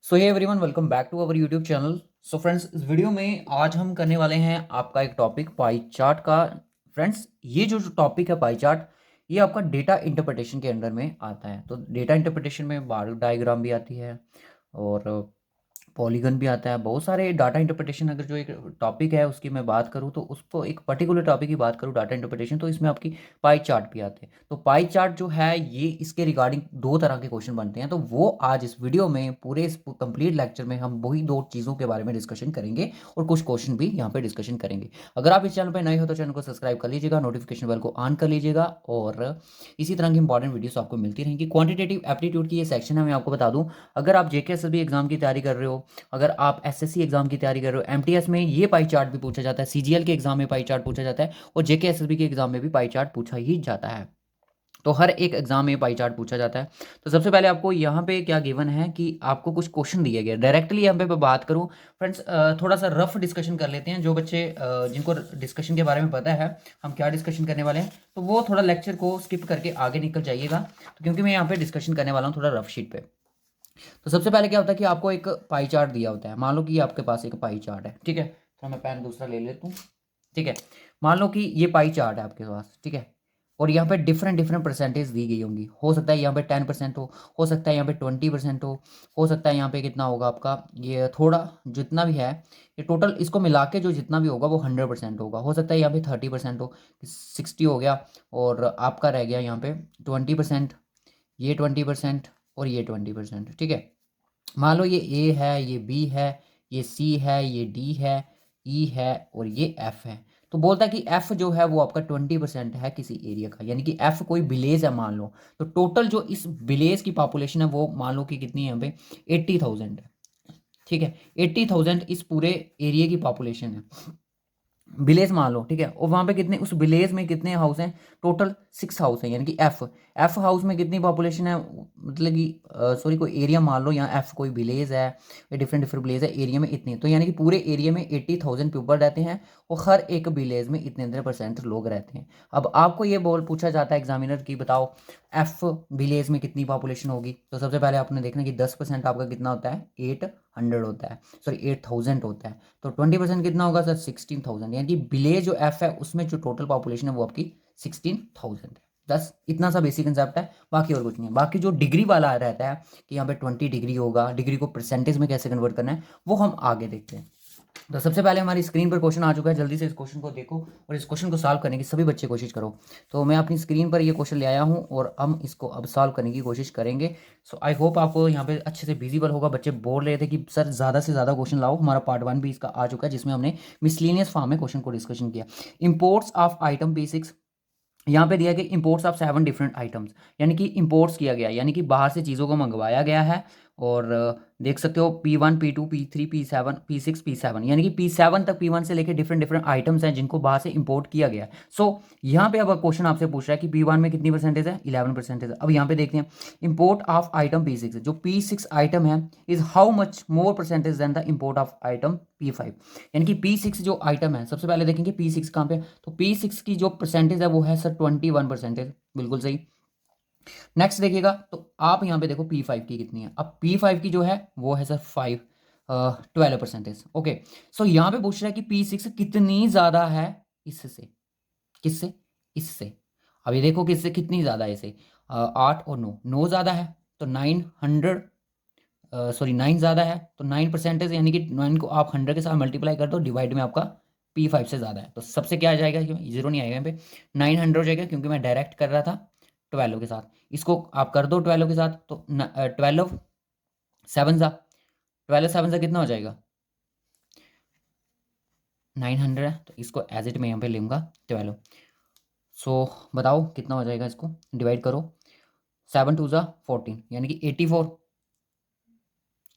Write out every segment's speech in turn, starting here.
So hey everyone, welcome back to our YouTube channel. So friends, इस video में आज हम करने वाले हैं आपका एक टॉपिक पाई चार्ट का। फ्रेंड्स, ये जो टॉपिक है पाई चार्ट, ये आपका डेटा इंटरप्रिटेशन के अंडर में आता है। तो डेटा इंटरप्रिटेशन में बार डायग्राम भी आती है और पॉलीगन भी आता है। बहुत सारे डाटा इंटरप्रिटेशन, अगर जो एक टॉपिक है उसकी मैं बात करूँ तो उसको एक पर्टिकुलर टॉपिक की बात करूँ डाटा इंटरप्रिटेशन, तो इसमें आपकी पाई चार्ट भी आते हैं। तो पाई चार्ट जो है ये इसके रिगार्डिंग दो तरह के क्वेश्चन बनते हैं। तो वो आज इस वीडियो में पूरे इस कंप्लीट लेक्चर में हम वही दो चीज़ों के बारे में डिस्कशन करेंगे और कुछ क्वेश्चन भी यहाँ पे डिस्कशन करेंगे। अगर आप इस चैनल पर नए हो तो चैनल को सब्सक्राइब कर लीजिएगा, नोटिफिकेशन बेल को ऑन कर लीजिएगा और इसी तरह की इंपॉर्टेंट वीडियोस आपको मिलती रहेंगी। क्वांटिटेटिव एप्टीट्यूड की ये सेक्शन है, मैं आपको बता दूं, अगर आप जेके एसएसबी एग्जाम की तैयारी कर रहे हो, अगर आप एसएससी एग्जाम की तैयारी कर रहे हो, एमटीएस में ये पाई चार्ट भी पूछा जाता है, सीजीएल के एग्जाम में पाई चार्ट पूछा जाता है और जेके एसएसबी के एग्जाम में भी पाई चार्ट पूछा ही जाता है। तो हर एक एग्जाम में पाई चार्ट पूछा जाता है। तो सबसे पहले आपको यहाँ पे क्या गिवन है कि आपको कुछ क्वेश्चन दिए गए डायरेक्टली। यहाँ पे मैं बात करूँ फ्रेंड्स, थोड़ा सा रफ डिस्कशन कर लेते हैं। जो बच्चे जिनको डिस्कशन के बारे में पता है हम क्या डिस्कशन करने वाले हैं, तो वो थोड़ा लेक्चर को स्किप करके आगे निकल जाइएगा, तो क्योंकि मैं यहाँ पे डिस्कशन करने वाला हूँ थोड़ा रफ शीट पे। तो सबसे पहले क्या होता है कि आपको एक पाई चार्ट दिया होता है। मान लो कि आपके पास एक पाई चार्ट है, ठीक है। तो मैं पेन दूसरा ले लेता हूँ, ठीक है। मान लो कि ये पाई चार्ट है आपके पास, ठीक है। और यहाँ पे डिफरेंट डिफरेंट परसेंटेज दी गई होंगी। हो सकता है यहाँ पे 10% हो सकता है यहाँ पे 20% हो सकता है यहाँ पे कितना होगा आपका, ये थोड़ा जितना भी है, ये टोटल इसको मिला के जो जितना भी होगा वो 100% होगा। हो सकता है यहाँ पे 30% हो, 60 हो गया और आपका रह गया यहाँ पे 20%, ये 20% और ये 20%, ठीक है। मान लो ये ए है, ये बी है, ये सी है, ये डी है, ई है और ये एफ है। तो बोलता है कि एफ जो है वो आपका 20% है किसी एरिया का, यानी कि एफ कोई विलेज है मान लो। तो टोटल जो इस विलेज की पॉपुलेशन है वो मान लो कि कितनी है यहाँ पे, 80,000 है, ठीक है। 80,000 इस पूरे एरिया की पॉपुलेशन है, विलेज मान लो, ठीक है। और वहाँ पे कितने, उस विलेज में कितने हाउस हैं, टोटल 6 हाउस हैं, यानी कि एफ एफ हाउस में कितनी पॉपुलेशन है, मतलब कि सॉरी कोई एरिया मान लो, यहाँ एफ कोई विलेज है, डिफरेंट डिफरेंट विलेज है, एरिया में इतने, तो यानी कि पूरे एरिया में 80,000 पीपल रहते हैं और हर एक विलेज में इतने इतने परसेंट लोग रहते हैं। अब आपको ये बोल पूछा जाता है एग्जामिनर की, बताओ एफ विलेज में कितनी पॉपुलेशन होगी। तो सबसे पहले आपने देखना कि 10% आपका कितना होता है, 800 होता है, सॉरी 8,000 होता है। तो 20% कितना होगा सर, 16,000, यानी कि विलेज जो एफ है उसमें जो टोटल पॉपुलेशन है वो आपकी 16,000 है। बस इतना सा बेसिक कंसेप्ट है, बाकी और कुछ नहीं है। बाकी जो डिग्री वाला रहता है कि यहाँ पे 20 डिग्री होगा, डिग्री को परसेंटेज में कैसे कन्वर्ट करना है वो हम आगे देखते हैं। तो सबसे पहले हमारी स्क्रीन पर क्वेश्चन आ चुका है, जल्दी से इस क्वेश्चन को देखो और इस क्वेश्चन को सॉल्व करने की सभी बच्चे कोशिश करो। तो मैं अपनी स्क्रीन पर ये क्वेश्चन ले आया हूँ और हम इसको अब सॉल्व करने की कोशिश करेंगे। सो आई होप आपको यहाँ पे अच्छे से विजिबल होगा। बच्चे बोल रहे थे कि सर ज़्यादा से ज़्यादा क्वेश्चन लाओ, हमारा पार्ट 1 भी इसका आ चुका है जिसमें हमने मिसलिनियस फॉर्म में क्वेश्चन को डिस्कशन किया। इंपोर्ट्स ऑफ आइटम P6, यहाँ पे दिया गया इंपोर्ट्स ऑफ 7 डिफरेंट आइटम्स, यानी कि इंपोर्ट्स किया गया, यानी कि बाहर से चीज़ों को मंगवाया गया है। और देख सकते हो P1 P2 P3 P7 P6 P7, यानी कि P7 तक, P1 से लेके डिफरेंट डिफरेंट आइटम्स हैं जिनको बाहर से इंपोर्ट किया गया है। सो यहाँ पे अब क्वेश्चन आपसे पूछ रहा है कि P1 में कितनी परसेंटेज है, 11% है। अब यहाँ पे देखते हैं इंपोर्ट ऑफ आइटम P6, जो P6 आइटम है is how much more percentage than the import of item P5, यानी कि P6 जो आइटम है, सबसे पहले देखेंगे P6 कहाँ पे, तो P6 की जो परसेंटेज है वो है सर 21%, बिल्कुल सही। नेक्स्ट देखिएगा तो आप यहाँ पे देखो P5 की कितनी है। अब P5 की जो है वो है सर 12%। ओके, सो यहाँ पे पूछ रहा है कि P6 कितनी ज्यादा है इससे, किससे, इससे। अब ये देखो किससे कितनी ज्यादा है, इसे 8 और 9, 9 ज्यादा है तो 900, सॉरी 9 ज़्यादा है तो 9%, यानी कि 9 को आप 100 के साथ मल्टीप्लाई कर दो, डिवाइड में आपका P5 से ज़्यादा है, तो सबसे क्या आ जाएगा, जीरो नहीं आएगा यहाँ पे, 900 हो जाएगा, क्योंकि मैं डायरेक्ट कर रहा था 12 के साथ। इसको आप कर दो 12 के साथ, तो 12 7 ज़ा, 12 7 ज़ा कितना हो जाएगा, 900 है, तो इसको एज इट में यहाँ पे लूँगा 12। सो बताओ कितना हो जाएगा, इसको डिवाइड करो, 7 2 ज़ा 14, यानी कि 84,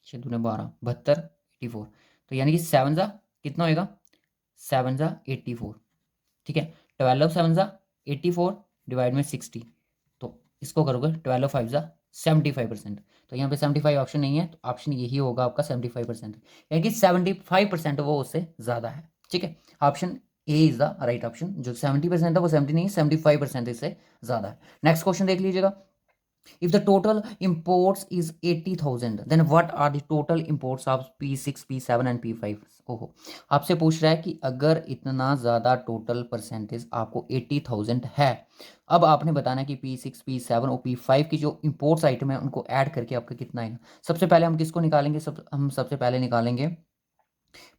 6 दूने 12, 72, 84, तो यानी कि 7 ज़ा कितना होएगा, 7 ज़ा 84, ठीक है। 12 7 ज़ा 84 डिवाइड में 60, तो इसको करोगे 12 5 ज़ा 75%, तो यहाँ पे 75 ऑप्शन नहीं है, तो ऑप्शन यही होगा आपका 75%, यानी कि 75% वो उससे ज़्यादा है, ठीक है। Option A is the right option. जो 70% है वो 70 नहीं, 75% इससे ज़्यादा है। नेक्स्ट क्वेश्चन देख लीजिएगा, If the total imports is 80,000, then what are the total imports of P6, P7 and P5? ओहो, आपसे पूछ रहा है कि अगर इतना ज़्यादा टोटल परसेंटेज आपको 80,000 है, अब आपने बताना है कि P6, P7 और P5 की जो इंपोर्ट्स आइटम है उनको ऐड करके आपका कितना आएगा। सबसे पहले हम किसको निकालेंगे? हम सबसे पहले निकालेंगे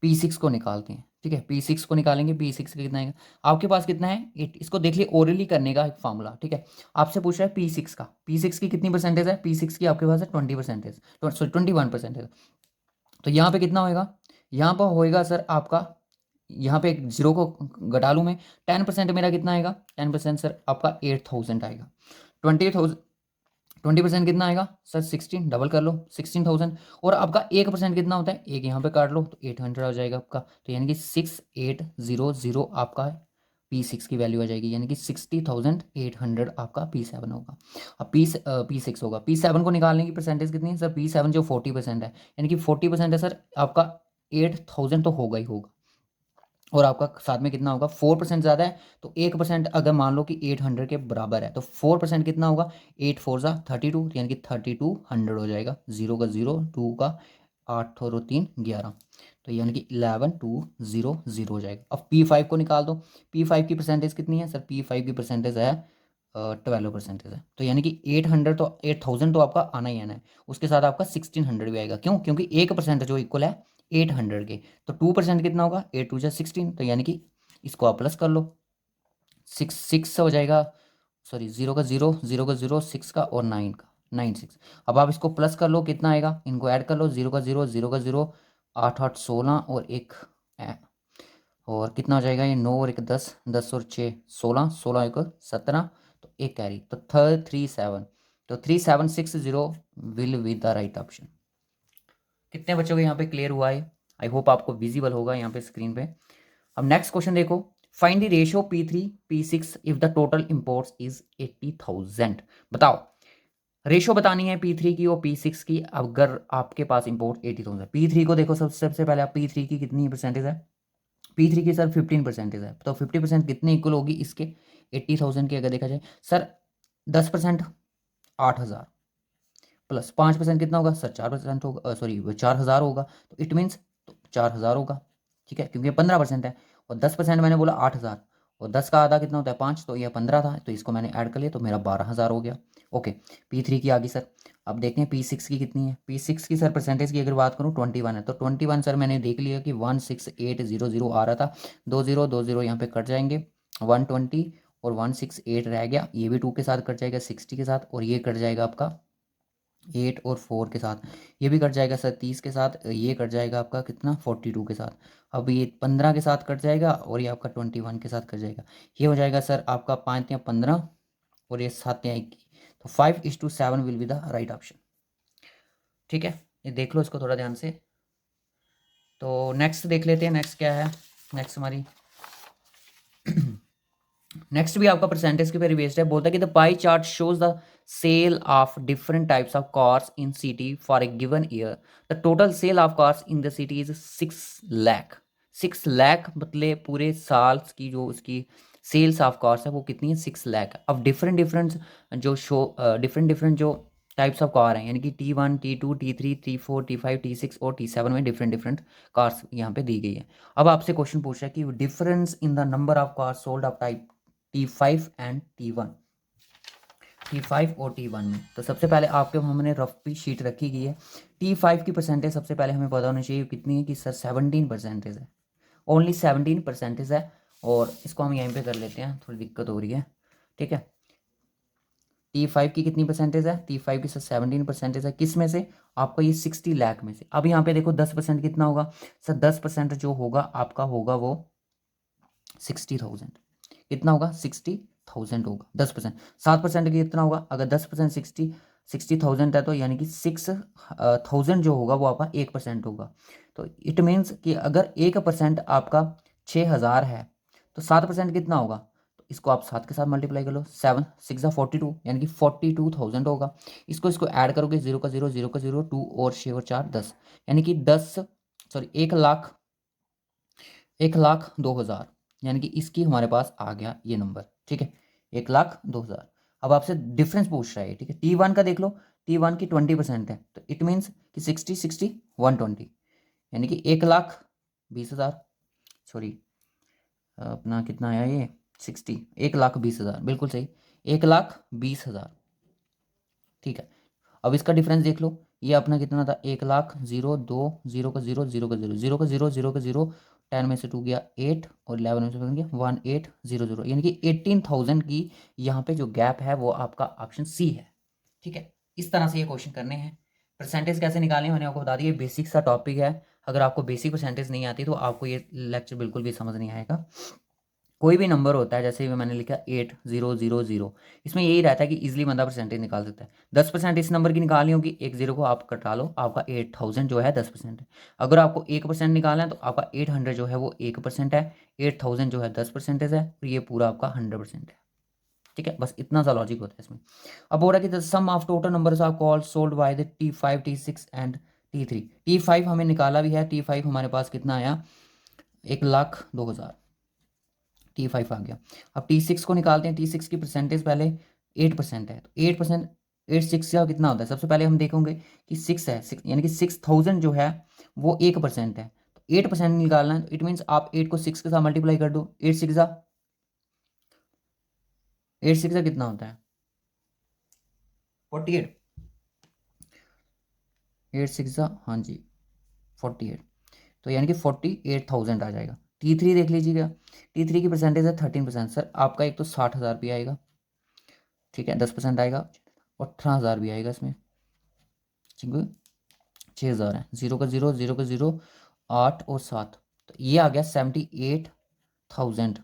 P6 को निकालते हैं। ठीक है, P6 को निकालेंगे। P6 का कितना आएगा? आपके पास कितना है? 8। इसको देख लिए, ओरली करने का एक फॉर्मूला। ठीक है, आपसे पूछ रहा है P6 का। P6 की कितनी परसेंटेज है? P6 की आपके पास है 20%, सॉरी 21%। तो यहाँ पे कितना होएगा? यहाँ पर होएगा सर आपका, यहाँ पे एक जीरो को घटा लूँ मैं, 10% मेरा कितना आएगा? 10% सर आपका 8,000 आएगा। 20,000, 20% कितना आएगा सर? 16, डबल कर लो, 16,000। और आपका 1% कितना होता है? एक यहाँ पे काट लो तो 800 आ जाएगा आपका। तो यानी कि 6800 आपका P6 की वैल्यू आ जाएगी, यानी कि 60,800 आपका P7 होगा। अब P6 होगा। P7 को निकालने की परसेंटेज कितनी है सर? P7 जो 40% है, यानी कि 40% है सर आपका 8,000 तो होगा ही होगा। और आपका साथ में कितना होगा? 4% ज़्यादा है, तो 1% अगर मान लो कि 800 के बराबर है तो 4% कितना होगा? 8 4 ज़ा 32, यानी कि 3200 हो जाएगा। 0 का 0, 2 का 8 और 3 11, तो यानी कि 11200 हो जाएगा। अब P5 को निकाल दो। P5 की परसेंटेज कितनी है सर? P5 की परसेंटेज है 12% है। तो यानी कि 800 तो 8000 तो आपका आना ही आना है। उसके साथ आपका 1600 भी आएगा। क्यों? क्योंकि 1% जो इक्वल है 800 के। तो 2% कितना होगा? 8 2 16, तो यानी कि इसको आप प्लस कर लो, 6 हो जाएगा। सॉरी, 0 का 0, 0 का 0, 6 का और 9 का, 9 6। अब आप इसको प्लस कर लो, कितना आएगा? इनको ऐड कर लो, 0 का 0, 0 का 0, 8 8 16 और एक और कितना हो जाएगा? ये 9 और एक 10, 10 और 6 16, 16 एक 17, तो एक कैरी, तो 37। तो 3760 will be the right option. कितने बच्चों को यहाँ पे क्लियर हुआ है? आई होप आपको विजिबल होगा यहाँ पे स्क्रीन पे। अब नेक्स्ट क्वेश्चन देखो, find the ratio P3 P6 if the total imports is 80,000। बताओ, रेशियो बतानी है P3 की और P6 की अगर आपके पास इंपोर्ट 80,000। P3 को देखो, सबसे पहले आप P3 की कितनी परसेंटेज है? P3 की सर 15% है, तो 50% कितने इक्वल होगी इसके? 80,000 की अगर देखा जाए सर, 10% 8,000 प्लस 5% कितना होगा सर? 4% होगा, सॉरी 4,000 होगा। तो इट मीन्स तो 4,000 होगा। ठीक है, क्योंकि 15% है। और 10% मैंने बोला 8,000, और 10 का आधा कितना होता है? 5, तो यह 15 था, तो इसको मैंने ऐड कर लिया तो मेरा 12,000 हो गया। ओके, P3 की आ गई सर। अब देखते हैं P6 की कितनी है। P6 की सर परसेंटेज की अगर बात करूँ 21 है, तो 21 सर मैंने देख लिया कि 16800 आ रहा था। 2 0 यहाँ पे कट जाएंगे, 120 और 168 रह गया। ये भी 2 के साथ कट जाएगा, 60 के साथ, और ये कट जाएगा आपका 8 और 4 के साथ। ये भी कट जाएगा सर 30 के साथ। ये कट जाएगा आपका कितना? 42 के साथ। अब ये 15 के साथ कट जाएगा, और ये आपका 21 के साथ कट जाएगा। ये हो जाएगा सर आपका 5 या 15 और ये 7 या 21। तो 5:7 will be the right option. ठीक है, ये देख लो इसको थोड़ा ध्यान से। तो नेक्स्ट देख लेते हैं, नेक्स्ट क्या है। नेक्स्ट हमारी नेक्स्ट भी आपका परसेंटेज के पे बेस्ड है। बोलता है कि the pie chart shows the sale of different types of cars in city for a given year. The total sale of cars in the city is 6 lakh. 6 lakh मतलब पूरे साल की जो उसकी सेल्स ऑफ कार्स है वो कितनी है? 6 लाख। अब डिफरेंट डिफरेंट जो डिफरेंट डिफरेंट जो टाइप्स ऑफ कार हैं, यानी कि T1 T2 T3 T4 T5 T6 और T7 में डिफरेंट डिफरेंट कार्स यहाँ पे दी गई है। अब आपसे क्वेश्चन पूछ रहा है कि difference in the number of cars sold off type T5 and T1, T5 और T1 में। तो सबसे पहले आपके हमने रफ भी शीट रखी गई है। T5 की परसेंटेज सबसे पहले हमें पता होना चाहिए कितनी है, कि सर 17% है, ओनली 17% है। और इसको हम यहीं पे कर लेते हैं, थोड़ी दिक्कत हो रही है। ठीक है, T5 की कितनी परसेंटेज है? T5 की सर 17% है। किस में से? आपका ये 60 लाख में से। अब यहाँ पे देखो 10% कितना होगा सर? 10% जो होगा आपका होगा वो 60,000। कितना होगा? 60,000 होगा 10%। 7% कितना होगा? अगर 10% 60,000 है, तो यानी कि 6,000 जो होगा वो आपका 1% होगा। तो इट मीन्स कि अगर 1% आपका 6,000 है, तो 7% कितना होगा? तो इसको आप 7 के साथ मल्टीप्लाई कर लो, 7 6 42, यानी कि 42,000 होगा। इसको इसको ऐड करोगे, 0 का 0, 0 का 0, 2 और 6 और 4 10, यानी कि 10, सॉरी 1,02,000, यानी कि इसकी हमारे पास आ गया ये नंबर। ठीक है, 1,02,000। अब आपसे डिफरेंस पूछ रहा है, ठीक है। T1 का देख लो, T1 की 20% है, तो इट मीन्स कि 60 60 120, यानी कि 1,20,000, सॉरी अपना कितना आया ये 60, 1,20,000, बिल्कुल सही, 1,20,000, ठीक है। अब इसका डिफरेंस देख लो, ये अपना कितना था, 1,00,000, 2, 0 का 0, 0 का 0, 0 का 0, 0 का 0, 10 में से 2 गया 8 और 11 में से 1 गया 1800, यानी कि 18,000 की यहाँ पे जो गैप है वो आपका ऑप्शन सी है, ठीक है। इस तरह से ये क्वेश्चन करने हैं। परसेंटेज कैसे निकालें मैंने आपको बता दिया, बेसिक सा टॉपिक है। अगर आपको बेसिक परसेंटेज नहीं आती तो आपको ये लेक्चर बिल्कुल भी समझ नहीं आएगा। कोई भी नंबर होता है, जैसे मैंने लिखा 8000, इसमें यही रहता है कि इजीली बंदा परसेंटेज निकाल सकता है। 10% इस नंबर की निकालनी होगी, एक जीरो को आप कटा लो, आपका 8000 जो है 10% है। अगर आपको 1% निकालना है तो आपका 800 जो है वो 1% है, 8000 जो है 10% है, और ये पूरा आपका 100% है, ठीक है। बस इतना सा लॉजिक होता है इसमें। अब हो रहा है कि the sum of total numbers are called sold by the T5 T6 and T3। T5 हमें निकाला भी है, T5 हमारे पास कितना आया, 1,02,000, T5 आ गया। अब T6 को निकालते हैं। T6 की परसेंटेज पहले 8% है, तो 8%, 8 6 का कितना होता है, सबसे पहले हम देखेंगे कि 6 है, 6 यानी कि 6,000 जो है वो 1% है, तो 8% निकालना है, तो इट मीन्स आप 8 को 6 के साथ मल्टीप्लाई कर दो, 8 6 कितना होता है, 48, 8 6, हाँ जी 48, तो यानी कि 48,000 आ जाएगा। T3 देख लीजिएगा, T3 की परसेंटेज है 13%। सर आपका एक तो 60,000 रुपया आएगा, ठीक है, 10% आएगा, और 18,000 भी आएगा इसमें, ठीक है, 6,000 है, 0 का 0, 0 का 0, 8 और 7, तो ये आ गया 78,000।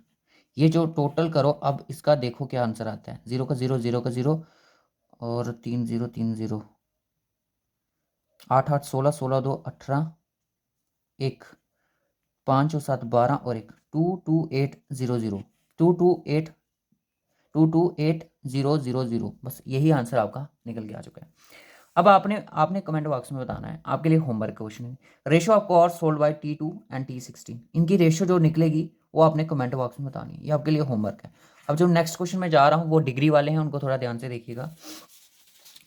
ये जो टोटल करो, अब इसका देखो क्या आंसर आता है, 0 का 0, 0 का 0, और 3 0 3 0, 8 8 16, 16 2 18, 1 5 और 7 12 और 1, 22800, 228 228,000, बस यही आंसर आपका निकल के आ चुका है। अब आपने आपने कमेंट बॉक्स में बताना है, आपके लिए होमवर्क क्वेश्चन है, ratio of cars sold by T2 and T16, इनकी रेशो जो निकलेगी वो आपने कमेंट बॉक्स में बतानी है, ये आपके लिए होमवर्क है। अब जो नेक्स्ट क्वेश्चन में जा रहा हूँ वो डिग्री वाले हैं, उनको थोड़ा ध्यान से देखिएगा,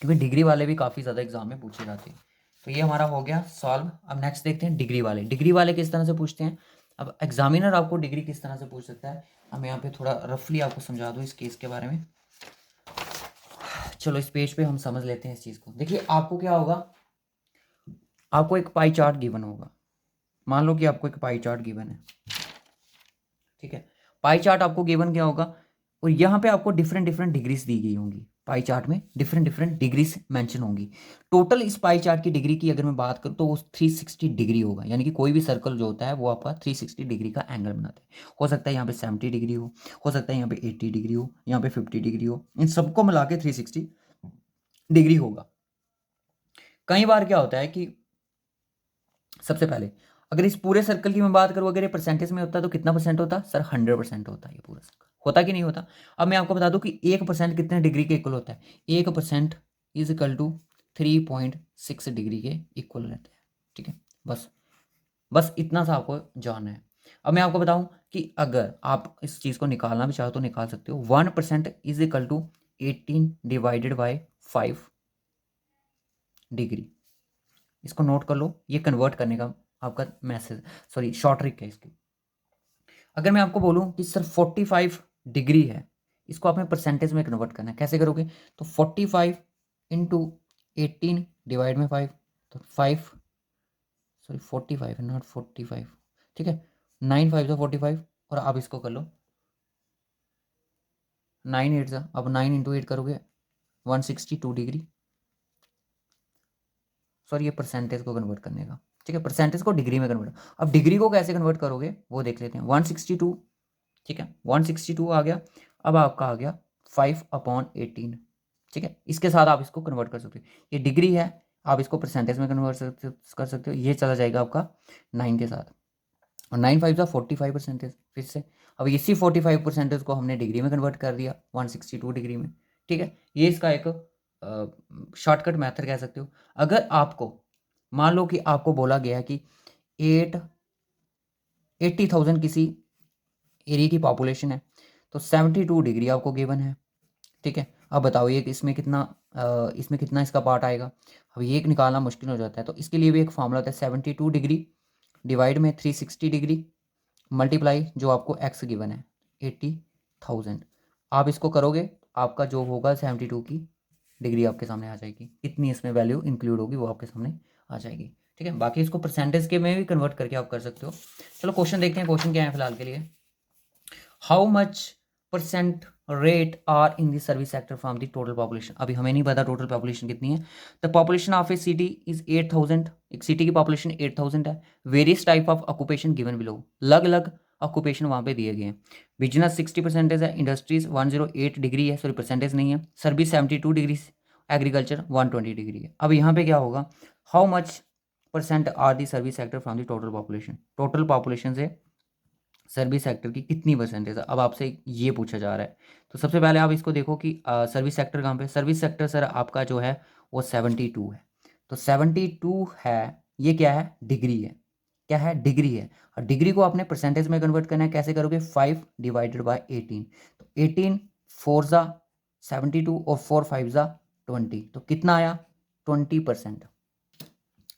क्योंकि डिग्री वाले भी काफ़ी ज़्यादा एग्जाम में पूछे जाते हैं। तो ये हमारा हो गया सॉल्व। अब नेक्स्ट देखते हैं डिग्री वाले। डिग्री वाले किस तरह से पूछते हैं, अब एग्जामिनर आपको डिग्री किस तरह से पूछ सकता है, अब मैं यहाँ पे थोड़ा रफली आपको समझा दूँ इस केस के बारे में। चलो इस पेज पे हम समझ लेते हैं इस चीज़ को। देखिए आपको क्या होगा, आपको एक पाई चार्ट गिवन होगा, मान लो कि आपको एक पाई चार्ट गिवन है, ठीक है। पाई चार्ट आपको गिवन क्या होगा, और यहाँ पे आपको डिफरेंट डिफरेंट डिग्रीज दी गई होंगी, पाई चार्ट में डिफरेंट डिफरेंट डिग्रीज मेंशन होंगी। टोटल इस पाई चार्ट की डिग्री की अगर मैं बात करूँ तो वो 360 डिग्री होगा, यानी कि कोई भी सर्कल जो होता है वो आपका 360 डिग्री का एंगल बनाता है। हो सकता है यहाँ पे 70 डिग्री हो सकता है यहाँ पे 80 डिग्री हो, यहाँ पे 50 डिग्री हो, इन सबको मिला के 360 डिग्री होगा। कई बार क्या होता है कि सबसे पहले अगर इस पूरे सर्कल की मैं बात करूं, अगर ये परसेंटेज में होता तो कितना परसेंट होता सर, 100% होता है ये पूरा सर्कल, होता कि नहीं होता। अब मैं आपको बता दूं कि 1% कितने डिग्री के इक्वल होता है, 1% इज इक्वल टू 3.6 डिग्री के इक्वल रहता है, ठीक है। बस बस इतना सा आपको जानना है। अब मैं आपको बताऊं कि अगर आप इस चीज़ को निकालना भी चाहो तो निकाल सकते हो, 1% is equal to 18 divided by 5 degree. इसको नोट कर लो, ये कन्वर्ट करने का आपका मैसेज, सॉरी शॉर्ट ट्रिक है इसकी। अगर मैं आपको बोलूं कि सर 45 डिग्री है, इसको आपने परसेंटेज में कन्वर्ट करना है, कैसे करोगे, तो 45 इंटू 18 डिवाइड में 5, तो 5, सॉरी 45 नॉट 45, ठीक है, 9 5 45, और आप इसको कर लो 9 8 सा, अब 9 इंटू 8 करोगे 162 डिग्री, सॉरी ये परसेंटेज को कन्वर्ट करने का, ठीक है, परसेंटेज को डिग्री में कन्वर्ट। अब डिग्री को कैसे कन्वर्ट करोगे वो देख लेते हैं, 162, ठीक है, 162 आ गया। अब आपका आ गया 5/18, ठीक है, इसके साथ आप इसको कन्वर्ट कर सकते हो, ये डिग्री है, आप इसको परसेंटेज में कन्वर्ट कर सकते हो, ये चला जाएगा आपका 9 के साथ, और 9 5 45 परसेंटेज फिर से। अब इसी 45 परसेंटेज को हमने डिग्री में कन्वर्ट कर दिया 162 डिग्री में, ठीक है। ये इसका एक शॉर्टकट मेथड कह सकते हो। अगर आपको मान लो कि आपको बोला गया कि 80,000 किसी एरिया की पॉपुलेशन है, तो 72 डिग्री आपको गिवन है, ठीक है। अब बताओ ये इसमें कितना इसका पार्ट आएगा। अब ये निकालना मुश्किल हो जाता है, तो इसके लिए भी एक फॉर्मूला होता है, 72 डिग्री डिवाइड में 360 डिग्री मल्टीप्लाई जो आपको एक्स गिवन है 80,000। आप इसको करोगे, आपका जो होगा 72 की डिग्री आपके सामने आ जाएगी, कितनी इसमें वैल्यू इंक्लूड होगी वो आपके सामने आ जाएगी। ठीक है, बाकी इसको परसेंटेज के में भी कन्वर्ट करके आप कर सकते हो। चलो क्वेश्चन देखते हैं, क्वेश्चन क्या है फिलहाल के लिए। How much percent rate are in the service sector from the total population. अभी हमें नहीं पता टोटल पॉपुलेशन कितनी है। The population of a city is 8,000। एक सिटी की पॉपुलेशन 8,000 है। Various type of occupation given below, अलग अलग ऑक्यूपेशन वहाँ पे दिए गए हैं। बिजनेस 60% है, इंडस्ट्रीज 108 डिग्री है, सॉरी परसेंटेज नहीं है, सर्विस 72 डिग्री, एग्रीकल्चर 120 डिग्री है। अब यहाँ पे क्या होगा, how much percent are the service sector from the total population, total population से सर्विस सेक्टर की कितनी परसेंटेज है, अब आपसे ये पूछा जा रहा है। तो सबसे पहले आप इसको देखो कि सर्विस सेक्टर कहाँ पे, सर्विस सेक्टर सर आपका जो है वो 72 है। तो 72 है, ये क्या है, डिग्री है, क्या है, डिग्री है। और डिग्री को आपने परसेंटेज में कन्वर्ट करना है, कैसे करोगे, 5 डिवाइडेड बाई 18। तो 18 4 ज़ा 72 और 4 5 ज़ा 20, तो कितना आया, 20%।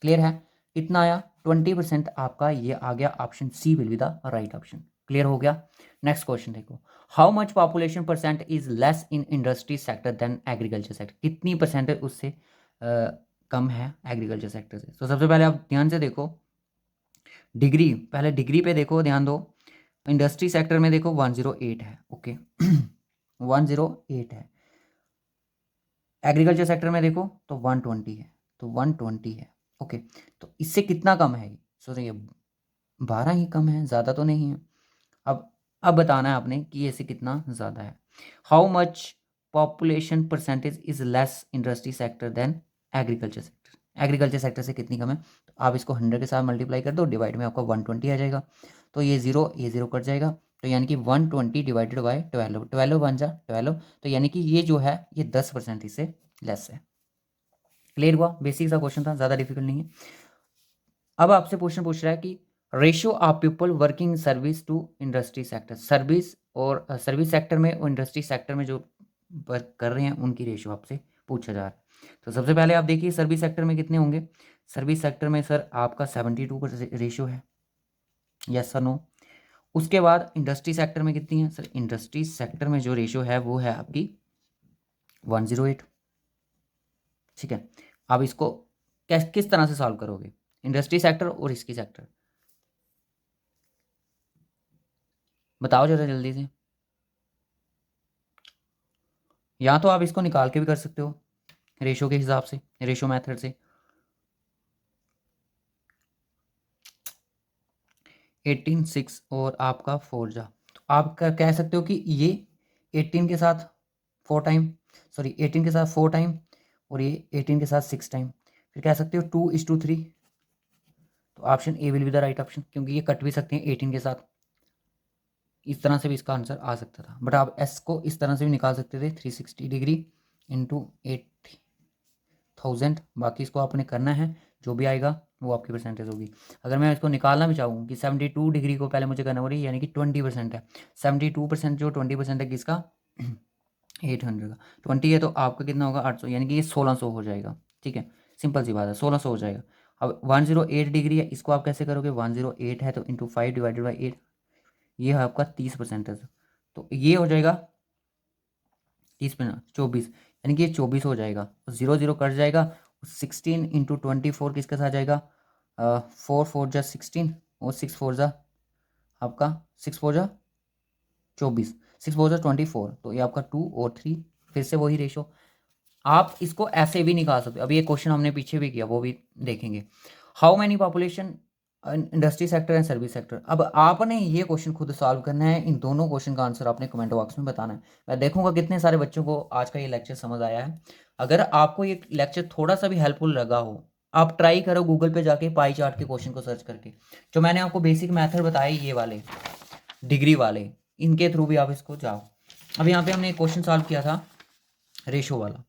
क्लियर है, कितना आया, 20% आपका ये आ गया। Option c will be the right option. Clear हो गया। नेक्स्ट क्वेश्चन देखो, how much population percent is less in industry sector than agriculture sector, कितनी परसेंटेज उससे कम है एग्रीकल्चर सेक्टर से। तो सबसे पहले आप ध्यान से देखो डिग्री, पहले डिग्री पे देखो, ध्यान दो। इंडस्ट्री सेक्टर में देखो 108 है, ओके 108 है। एग्रीकल्चर सेक्टर में देखो तो 120 है, तो 120 है, ओके। तो इससे कितना कम है, सोचिए 12 ही कम है, ज़्यादा तो नहीं है। अब बताना है आपने कि इससे कितना ज़्यादा है। How much population percentage is less industry sector than agriculture sector, agriculture sector से कितनी कम है। तो आप इसको 100 के साथ मल्टीप्लाई कर दो, डिवाइड में आपका 120 आ जाएगा। तो ये जीरो कट जाएगा, तो यानी कि 120 डिवाइडेड बाई 12, 12 बन जा 12, तो यानी कि ये जो है ये 10% इससे लेस है। क्लियर हुआ, बेसिक सा क्वेश्चन था, ज़्यादा डिफिकल्ट नहीं है। अब आपसे क्वेश्चन पूछ रहा है कि ratio of people working service to industry sector, service और सर्विस सेक्टर में और इंडस्ट्री सेक्टर में जो वर्क कर रहे हैं उनकी रेशियो आपसे पूछा जा रहा है। तो सबसे पहले आप देखिए सर्विस सेक्टर में कितने होंगे। सर्विस सेक्टर में सर आपका 72 का रेशियो है, यस सर नो। उसके बाद इंडस्ट्री सेक्टर में कितनी है सर, इंडस्ट्री सेक्टर में जो रेशियो है वो है आपकी 108। ठीक है, आप इसको किस तरह से सॉल्व करोगे, इंडस्ट्री सेक्टर और इसकी सेक्टर, बताओ जरा जल्दी से। या तो आप इसको निकाल के भी कर सकते हो रेशो के हिसाब से, रेशो मेथड से। 18 6 और आपका 4 जा, तो आप कह सकते हो कि ये 18 के साथ 4 टाइम, सॉरी 18 के साथ 4 टाइम और ये 18 के साथ 6 टाइम, फिर कह सकते हो 2:3। तो option A will be the right option, क्योंकि ये कट भी सकते हैं 18 के साथ। इस तरह से भी इसका आंसर आ सकता था, बट आप एस को इस तरह से भी निकाल सकते थे, 360 डिग्री इंटू 8,000। बाकी इसको आपने करना है, जो भी आएगा वो आपकी परसेंटेज होगी। अगर मैं इसको निकालना भी चाहूँ कि 72 डिग्री को पहले मुझे करना पड़ेगी, यानी कि 20% है। 72% जो 20% है किसका 800 का 20 है, तो आपका कितना होगा 800, यानी कि ये 1600 हो जाएगा। ठीक है, सिंपल सी बात है, 1600 हो जाएगा। अब 108 डिग्री है, इसको आप कैसे करोगे, 108 है तो इंटू 5 डिवाइडेड बाई 8, ये है आपका 30%। तो ये हो जाएगा 30 24, यानी कि ये 24 हो जाएगा। 0 0 कट जाएगा, 16 इंटू 24 किसके साथ जाएगा, 4 4 जा 16 और 6 4 जा आपका 6 4 जा 24, 6 4 जा 24, तो ये आपका 2 और 3, फिर से वही रेशो। आप इसको ऐसे भी निकाल सकते हो, अभी ये क्वेश्चन हमने पीछे भी किया, वो भी देखेंगे। How many population industry sector and service sector. अब आपने ये क्वेश्चन खुद सॉल्व करना है, इन दोनों क्वेश्चन का आंसर आपने कमेंट बॉक्स में बताना है। मैं देखूंगा कितने सारे बच्चों को आज का ये लेक्चर समझ आया है। अगर आपको ये लेक्चर थोड़ा सा भी हेल्पफुल लगा हो, आप ट्राई करो गूगल पे जाके पाई चार्ट के क्वेश्चन को सर्च करके, जो मैंने आपको बेसिक मेथड बताए ये वाले डिग्री वाले, इनके थ्रू भी आप इसको जाओ। अब यहाँ पे हमने एक क्वेश्चन सॉल्व किया था रेशो वाला।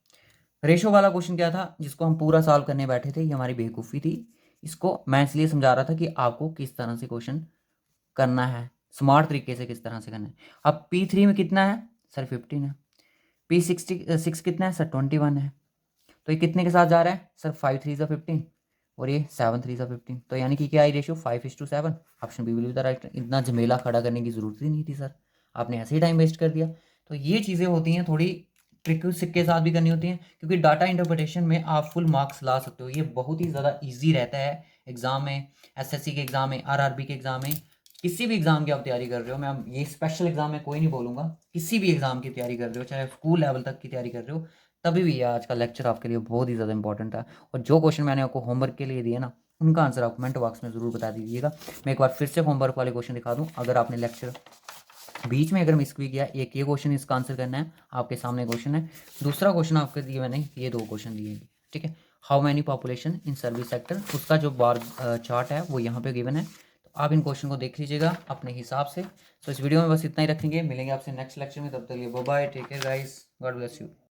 रेशो वाला क्वेश्चन क्या था, जिसको हम पूरा सॉल्व करने बैठे थे, ये हमारी बेवकूफ़ी थी। इसको मैं इसलिए समझा रहा था कि आपको किस तरह से क्वेश्चन करना है, स्मार्ट तरीके से किस तरह से करना है। अब P3 में कितना है सर, 15 है। P66 कितना है सर? 21 है। तो ये कितने के साथ जा रहा है सर? 5 3 15 और ये 7 3 15। तो यानी कि क्या आई ratio? 5:7। Option b will be the right. इतना झमेला खड़ा करने की ज़रूरत ही नहीं थी सर, आपने ऐसे ही टाइम वेस्ट कर दिया। तो ये चीज़ें होती हैं, थोड़ी ट्रिक के साथ भी करनी होती हैं, क्योंकि डाटा इंटरप्रिटेशन में आप फुल मार्क्स ला सकते हो। ये बहुत ही ज़्यादा ईजी रहता है एग्ज़ाम में, एसएससी के एग्ज़ाम में, आरआरबी के एग्ज़ाम में, किसी भी एग्ज़ाम की आप तैयारी कर रहे हो। मैं ये स्पेशल एग्ज़ाम में कोई नहीं बोलूँगा, किसी भी एग्ज़ाम की तैयारी कर रहे हो, चाहे स्कूल लेवल तक की तैयारी कर रहे हो, तभी भी ये आज का लेक्चर आपके लिए बहुत ही ज़्यादा इंपॉर्टेंट है। और जो क्वेश्चन मैंने आपको होमवर्क के लिए दिए ना, उनका आंसर आप कमेंट बॉक्स में ज़रूर बता दीजिएगा। मैं एक बार फिर से होमवर्क वाले क्वेश्चन दिखा दूँ, अगर आपने लेक्चर बीच में अगर मिस भी किया, एक ये क्वेश्चन इसका आंसर करना है, आपके सामने क्वेश्चन है। दूसरा क्वेश्चन आपके दिए मैंने ये 2 क्वेश्चन दिए हैं, ठीक है। How many population in service sector, उसका जो बार चार्ट है वो यहाँ पे गिवन है। तो आप इन क्वेश्चन को देख लीजिएगा अपने हिसाब से। तो इस वीडियो में बस इतना ही रखेंगे, मिलेंगे आपसे नेक्स्ट लेक्चर में। तब तक के लिए bye bye, take care guys, God bless you.